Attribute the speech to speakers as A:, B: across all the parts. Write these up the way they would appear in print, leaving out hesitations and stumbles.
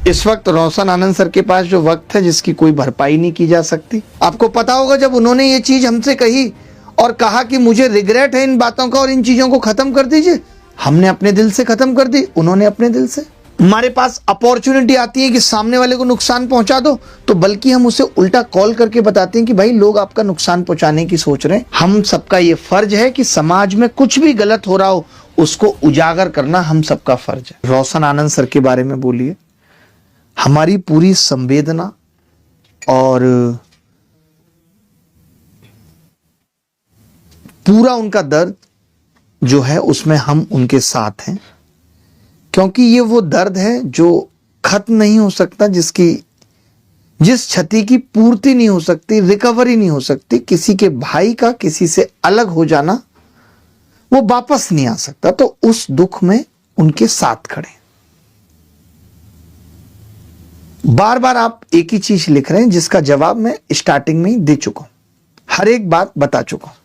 A: इस वक्त रोशन आनंद सर के पास जो वक्त है जिसकी कोई भरपाई नहीं की जा सकती। आपको पता होगा जब उन्होंने ये चीज हमसे कही और कहा कि मुझे रिग्रेट है इन बातों का और इन चीजों को खत्म कर दीजिए, हमने अपने दिल से खत्म कर दी, उन्होंने अपने दिल से। हमारे पास अपॉर्चुनिटी आती है कि सामने वाले को नुकसान पहुंचा दो, तो बल्कि हम उसे उल्टा कॉल करके बताते हैं कि भाई लोग आपका नुकसान पहुंचाने की सोच रहे हैं। हम सबका ये फर्ज है कि समाज में कुछ भी गलत हो रहा हो उसको उजागर करना हम सबका फर्ज है। रोशन आनंद सर के बारे में बोलिए, हमारी पूरी संवेदना और पूरा उनका दर्द जो है उसमें हम उनके साथ हैं, क्योंकि ये वो दर्द है जो खत्म नहीं हो सकता, जिस क्षति की पूर्ति नहीं हो सकती, रिकवरी नहीं हो सकती। किसी के भाई का किसी से अलग हो जाना वो वापस नहीं आ सकता, तो उस दुख में उनके साथ खड़े। बार बार आप एक ही चीज लिख रहे हैं जिसका जवाब मैं स्टार्टिंग में ही दे चुका हूं, हर एक बात बता चुका हूं।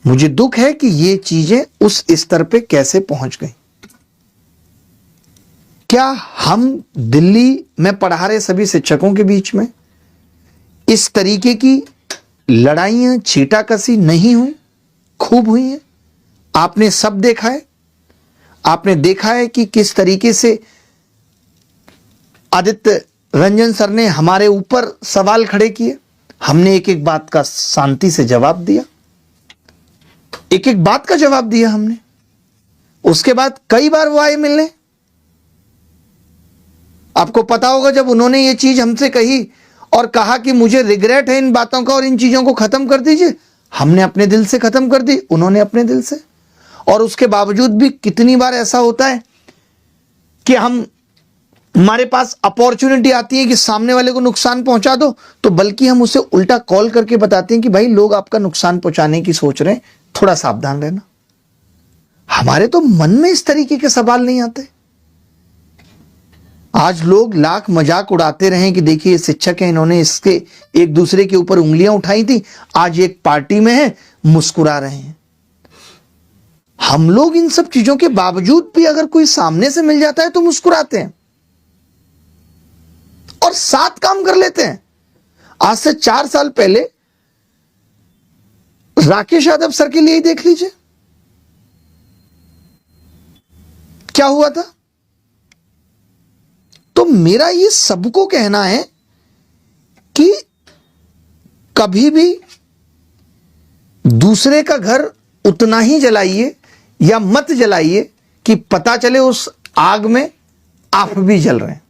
A: मुझे दुख है कि ये चीजें उस स्तर पे कैसे पहुंच गई। क्या हम दिल्ली में पढ़ा रहे सभी शिक्षकों के बीच में इस तरीके की लड़ाइयां छींटाकशी नहीं हुई? खूब हुई है। आपने सब देखा है। आपने देखा है कि किस तरीके से आदित्य रंजन सर ने हमारे ऊपर सवाल खड़े किए। हमने एक एक बात का शांति से जवाब दिया, एक एक बात का जवाब दिया हमने। उसके बाद कई बार वो आए मिलने। आपको पता होगा जब उन्होंने ये चीज हमसे कही और कहा कि मुझे रिग्रेट है इन बातों का और इन चीजों को खत्म कर दीजिए, हमने अपने दिल से खत्म कर दी, उन्होंने अपने दिल से। और उसके बावजूद भी कितनी बार ऐसा होता है कि हमारे पास अपॉर्चुनिटी आती है कि सामने वाले को नुकसान पहुंचा दो, तो बल्कि हम उसे उल्टा कॉल करके बताते हैं कि भाई लोग आपका नुकसान पहुंचाने की सोच रहे हैं, थोड़ा सावधान रहना। हमारे तो मन में इस तरीके के सवाल नहीं आते। आज लोग लाख मजाक उड़ाते रहे कि देखिए शिक्षक हैं, इन्होंने इसके एक दूसरे के ऊपर उंगलियां उठाई थी, आज एक पार्टी में है, मुस्कुरा रहे हैं। हम लोग इन सब चीजों के बावजूद भी अगर कोई सामने से मिल जाता है तो मुस्कुराते हैं और साथ काम कर लेते हैं। आज से 4 साल पहले राकेश यादव सर के लिए ही देख लीजिए क्या हुआ था। तो मेरा ये सबको कहना है कि कभी भी दूसरे का घर उतना ही जलाइए या मत जलाइए कि पता चले उस आग में आप भी जल रहे हैं।